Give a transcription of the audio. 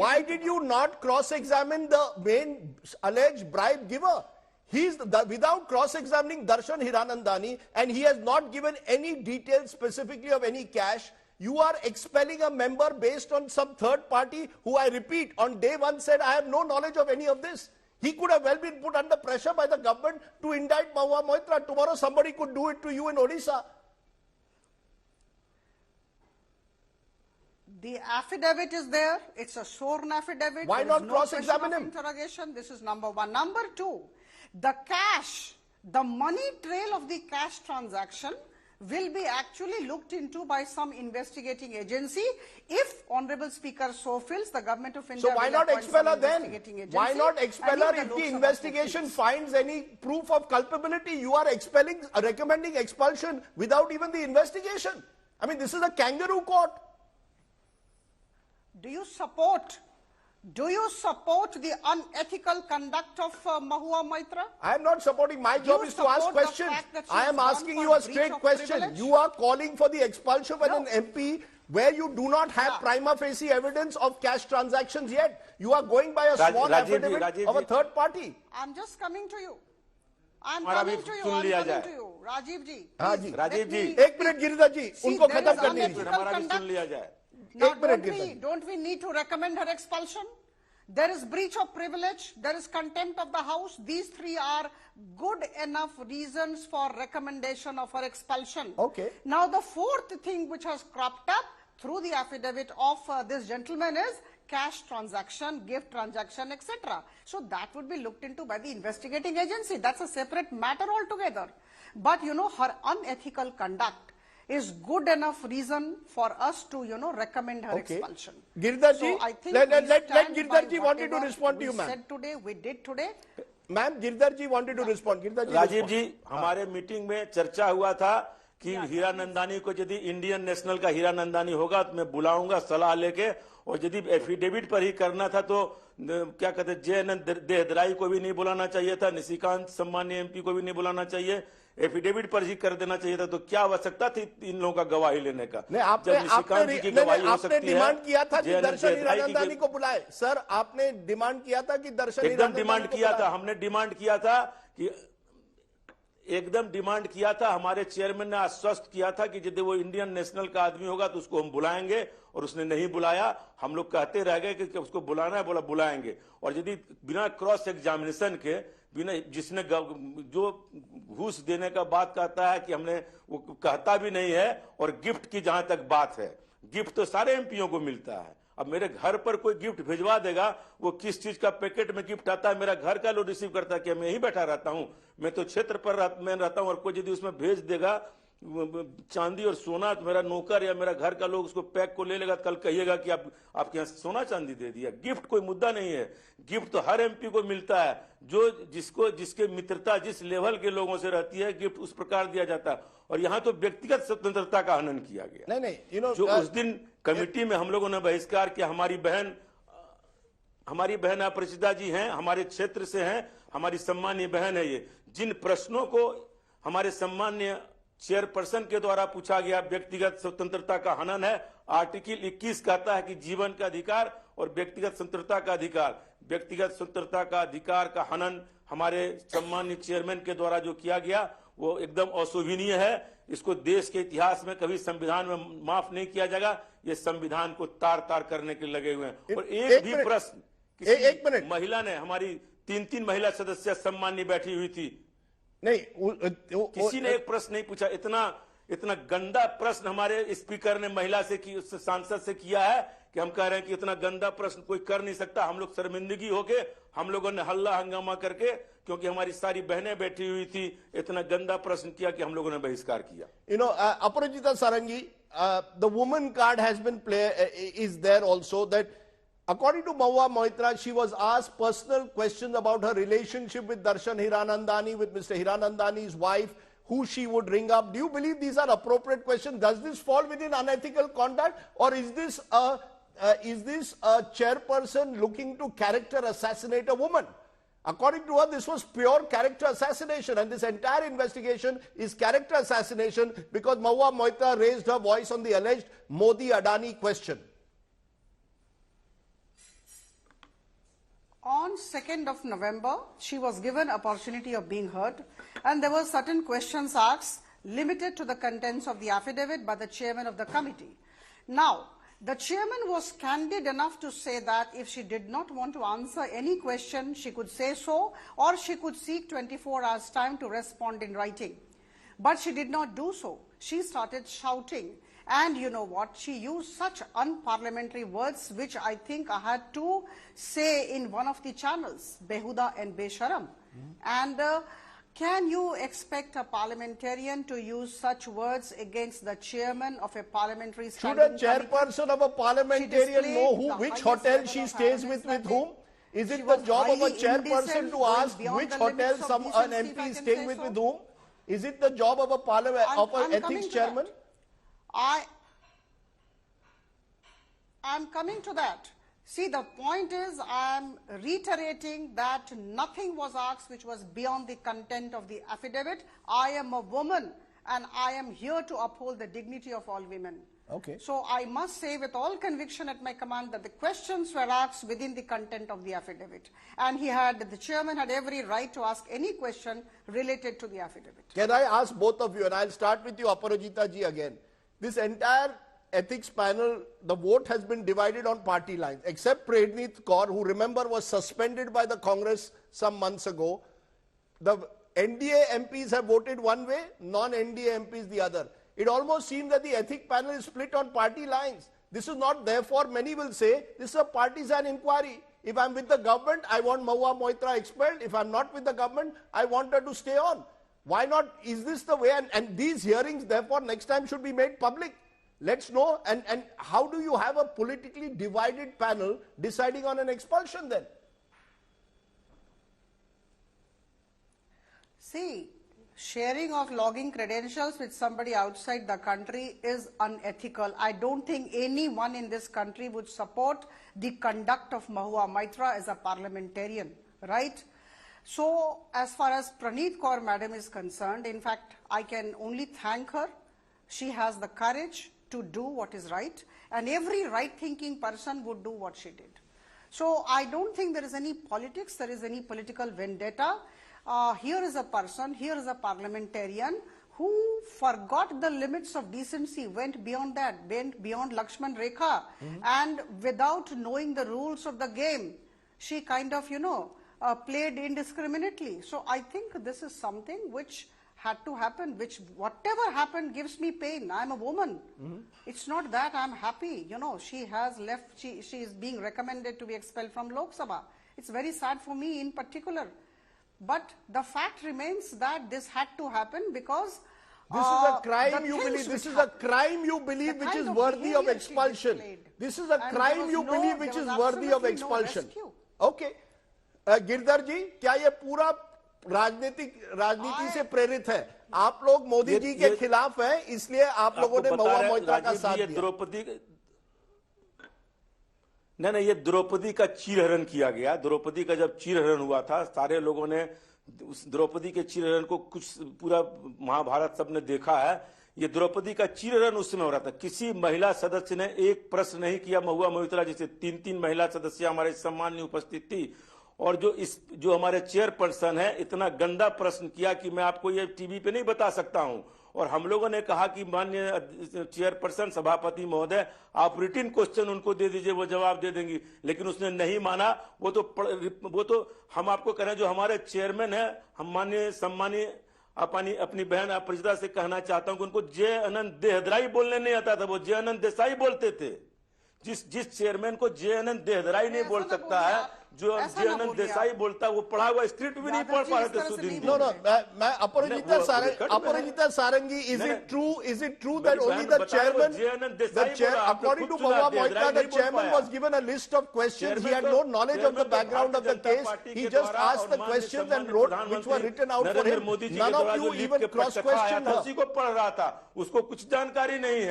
Why did you not cross-examine the main alleged bribe giver? Without cross-examining Darshan Hiranandani, and he has not given any details specifically of any cash, you are expelling a member based on some third party who, I repeat, on day one said, I have no knowledge of any of this. He could have well been put under pressure by the government to indict Mahua Moitra. Tomorrow somebody could do it to you in Odisha. The affidavit is there. It's a sworn affidavit. Why not cross-examine him? Interrogation. This is number one. Number two, the cash, the money trail of the cash transaction will be actually looked into by some investigating agency. If Honorable Speaker so feels, the Government of India. So why not expel her then? Why not expel her if the investigation finds any proof of culpability? You are recommending expulsion without even the investigation. I mean, this is a kangaroo court. Do you support the unethical conduct of Mahua Moitra? I am not supporting. My job is to ask questions. I am asking you a straight question. You are calling for the expulsion of an MP where you do not have prima facie evidence of cash transactions yet. You are going by a sworn affidavit of a third party. I'm just coming to you. I'm coming to you. Rajiv ji. Rajiv ji. एक minute Giridhar जी, उनको खत्म करने दीजिए. Now, don't we need to recommend her expulsion? There is breach of privilege, there is contempt of the House. These three are good enough reasons for recommendation of her expulsion. Okay. Now, the fourth thing which has cropped up through the affidavit of this gentleman is cash transaction, gift transaction, etc. So that would be looked into by the investigating agency. That's a separate matter altogether. But, you know, her unethical conduct is good enough reason for us to, you know, recommend her expulsion. Giridhari, so I think let Giridhari wanted to respond to you, ma'am. Said today, we did today. Ma'am, Giridhari wanted to respond. Rajiv जी, हमारे meeting में चर्चा हुआ था कि हीरानंदानी को यदि Indian national का हीरानंदानी होगा तो मैं बुलाऊंगा सलाह लेके, और यदि एफिडेविट पर ही करना था तो क्या कहते हैं, JNN देहदराई को भी नहीं बुलाना चाहिए था, निशिकांत सम्मानीय MP को भी नहीं बुलाना चाहिए, एफिडेविट पर ही कर देना चाहिए था. तो क्या आवश्यकता थी इन लोगों का गवाही लेने का? आपने डिमांड किया था कि दर्शन हिरानंदानी को बुलाए. सर, आपने डिमांड किया था कि दर्शन एकदम डिमांड किया था. हमने डिमांड किया था कि एकदम डिमांड किया था. हमारे चेयरमैन ने आश्वस्त किया था कि यदि वो इंडियन नेशनल का आदमी होगा तो उसको हम बुलाएंगे, और उसने नहीं बुलाया. हम लोग कहते रह गए कि उसको बुलाना है, बोला बुलाएंगे. और यदि बिना क्रॉस एग्जामिनेशन के, बिना जिसने जो घूस देने का बात कहता है कि हमने, वो कहता भी नहीं है. और गिफ्ट की जहां तक बात है, गिफ्ट तो सारे MPओं को मिलता है. अब मेरे घर पर कोई गिफ्ट भिजवा देगा, वो किस चीज का पैकेट में गिफ्ट आता है, मेरा घर का लोग रिसीव करता है कि मैं यहीं बैठा रहता हूं, मैं तो क्षेत्र पर मैं रहता हूं, और कोई यदि उसमें भेज देगा चांदी और सोना, तो मेरा नौकर या मेरा घर का लोग उसको पैक को ले लेगा. कल कहिएगा कि आपके यहाँ सोना चांदी दे दिया. गिफ्ट कोई मुद्दा नहीं है. गिफ्ट तो हर MP को मिलता है. जिसके मित्रता जिस लेवल के लोगों से रहती है, गिफ्ट उस प्रकार दिया जाता है. और यहाँ तो व्यक्तिगत स्वतंत्रता का हनन किया गया. नहीं, जो उस दिन कमेटी में हम लोगों ने बहिष्कार किया. हमारी बहन अपरिचिता जी हैं, हमारे क्षेत्र से हैं, हमारी सम्मानीय बहन है. ये जिन प्रश्नों को हमारे सम्मान्य चेयरपर्सन के द्वारा पूछा गया, व्यक्तिगत स्वतंत्रता का हनन है. आर्टिकल 21 कहता है कि जीवन का अधिकार और व्यक्तिगत स्वतंत्रता का अधिकार. व्यक्तिगत स्वतंत्रता का अधिकार का हनन हमारे सम्मान्य चेयरमैन के द्वारा जो किया गया, वो एकदम अशोभनीय है. इसको देश के इतिहास में कभी संविधान में माफ नहीं किया जाएगा. ये संविधान को तार तार करने के लगे हुए हैं. और एक भी प्रश्न किसी महिला ने, हमारी 3 महिला सदस्य सम्मान्य बैठी हुई थी, नहीं, किसी ने एक प्रश्न नहीं पूछा. इतना गंदा प्रश्न हमारे स्पीकर ने महिला से की, उस सांसद से किया है कि हम कह रहे हैं कि इतना गंदा प्रश्न कोई कर नहीं सकता. हम लोग शर्मिंदगी होके, हम लोगों ने हल्ला हंगामा करके, क्योंकि हमारी सारी बहनें बैठी हुई थी, इतना गंदा प्रश्न किया कि हम लोगों ने बहिष्कार किया. Aparajita Sarangi, the woman card has been is there also, that according to Mahua Moitra, she was asked personal questions about her relationship with Darshan Hiranandani, with Mr. Hiranandani's wife, who she would ring up. Do you believe these are appropriate questions? Does this fall within unethical conduct, or is this a chairperson looking to character assassinate a woman? According to her, this was pure character assassination, and this entire investigation is character assassination because Mahua Moitra raised her voice on the alleged Modi-Adani question. on 2nd of November, she was given opportunity of being heard, and there were certain questions asked limited to the contents of the affidavit by the chairman of the committee. Now, the chairman was candid enough to say that if she did not want to answer any question, she could say so, or she could seek 24 hours time to respond in writing. But she did not do so. She started shouting. And you know what? She used such unparliamentary words, which I think I had to say in one of the channels, Behuda and Besharam. And can you expect a parliamentarian to use such words against the chairman of a parliamentary standing Should a chairperson of a parliamentarian know which hotel she stays with whom? Is it the job of a chairperson to ask which hotel an MP is staying with whom? Is it the job of a parliament of an ethics chairman? I'm coming to that. See, the point is, I'm reiterating that nothing was asked which was beyond the content of the affidavit. I am a woman and I am here to uphold the dignity of all women. Okay. So I must say with all conviction at my command that the questions were asked within the content of the affidavit. And the chairman had every right to ask any question related to the affidavit. Can I ask both of you, and I'll start with you, Aparajita ji, again. This entire ethics panel, the vote has been divided on party lines, except Preetneet Kaur, who remember was suspended by the Congress some months ago. The NDA MPs have voted one way, non-NDA MPs the other. It almost seems that the ethics panel is split on party lines. This is not, therefore, many will say, this is a partisan inquiry. If I'm with the government, I want Mahua Moitra expelled. If I'm not with the government, I want her to stay on. Why not? Is this the way? And these hearings, therefore, next time should be made public. Let's know. And how do you have a politically divided panel deciding on an expulsion then? See, sharing of logging credentials with somebody outside the country is unethical. I don't think anyone in this country would support the conduct of Mahua Moitra as a parliamentarian, right? So, as far as Praneet Kaur madam is concerned, in fact, I can only thank her. She has the courage to do what is right, and every right-thinking person would do what she did. So, I don't think there is any politics, there is any political vendetta. Here is a person, here is a parliamentarian who forgot the limits of decency, went beyond that, went beyond Lakshman Rekha, and without knowing the rules of the game, she kind of, played indiscriminately. So I think this is something which had to happen, which whatever happened gives me pain. I'm a woman. It's not that I'm happy. She has left, she is being recommended to be expelled from Lok Sabha. It's very sad for me in particular. But the fact remains that this had to happen because this is a crime you believe. This is a crime you believe which is worthy of expulsion. This is a crime you believe which is worthy of expulsion. Okay. Girdhar जी, क्या ये पूरा राजनीति से प्रेरित है? आप लोग मोदी जी के खिलाफ हैं, इसलिए आप लोगों ने महुआ मोइत्रा का साथ दिया। द्रौपदी नहीं, ये द्रौपदी का चीरहरण किया गया। द्रौपदी का जब चीरहरण हुआ था, सारे लोगों ने उस द्रौपदी के चीरहरण को कुछ पूरा महाभारत सबने देखा है। ये द्रौपदी का चीरहरण उस समय हो रहा था। किसी महिला सदस्य ने एक प्रश्न नहीं किया महुआ मोइत्रा जैसे 3 महिला सदस्य हमारे सम्मान में उपस्थित थी, और जो हमारे चेयरपर्सन है इतना गंदा प्रश्न किया कि मैं आपको ये टीवी पे नहीं बता सकता हूं। और हम लोगों ने कहा कि माननीय चेयरपर्सन सभापति महोदय आप रिटिन क्वेश्चन उनको दे दीजिए, वो जवाब दे देंगी, लेकिन उसने नहीं माना। वो तो हम आपको कह रहे हैं, जो हमारे चेयरमैन है, हम माननीय सम्मानीय अपनी बहन अपराजिता से कहना चाहता हूं कि उनको जय अनंत देहदराई बोलने नहीं आता था, वो जय अनंत देसाई बोलते थे। जिस चेयरमैन को जय अनंत देहदराई नहीं बोल सकता है, जो जय अनंत देसाई बोलता है, वो पढ़ा हुआ स्क्रिप्ट भी नहीं पढ़ पा रहे थे सुधीर। No, मैं अपराजिता सारंगी, is it true that only the chairman, according to Mahua Moitra, the chairman was given a list of questions. He had no knowledge of the background of the case. He just asked the questions and wrote, which were written out for him. None of you even cross-questioned her. उसी को पढ़ रहा था, उसको कुछ जानकारी नहीं है।